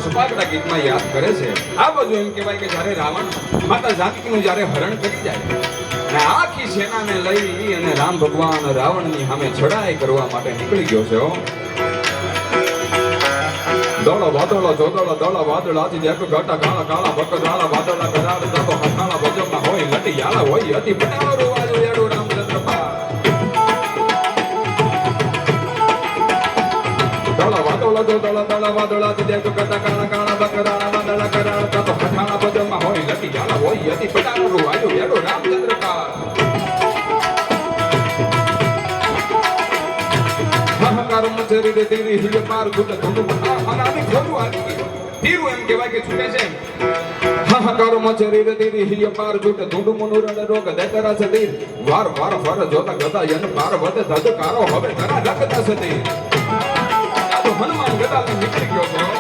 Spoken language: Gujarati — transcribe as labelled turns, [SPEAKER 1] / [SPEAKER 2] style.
[SPEAKER 1] સપાકડા ગીતમાં યાદ કરે છે. આ બાજુ એમ કહેવાય કે જ્યારે રાવણ માતા જાનકીનું જ્યારે હરણ કરી જાય અને આખી સેનાને લઈ અને રામ ભગવાન રાવણની સામે ચડાઈ કરવા માટે નીકળી ગયો છે. દોડો વાદળો જોદળો દોડો વાદળાથી દેખ ઘટા કાળા કાળા બકરાળા વાદળા કરાર દબો હકાળા વજનમાં હોય લટી યાલા હોય અતિ પટાળો રૂવાજો એડો રામચંદ્ર પા દોડો વાદળો જોદળો દોડો વાદળાથી દેખ ઘટા કાળા કાળા બકરાળા વાદળા કરાર દબો હકાળા વજનમાં હોય લટી યાલા હોય અતિ પટાળો રૂવાજો એડો રામચંદ્ર પા હાહાકારો મચેરી રે તેરી હિલ પાર ગુટ ધુંડ આનાની ખોરું આલી તીરું એમ કહેવાય કે છૂટે છે. હાહાકારો મચેરી રે તેરી હિલ પાર ગુટ ધુંડ મનુરણ રોગ દેતરા સતી વાર વાર ફર જોતા ગદા યન પાર વદ ધદકારો હવે તરા લખતા સતી આ તો હનુમાન ગદા નીકળી ગયો છે.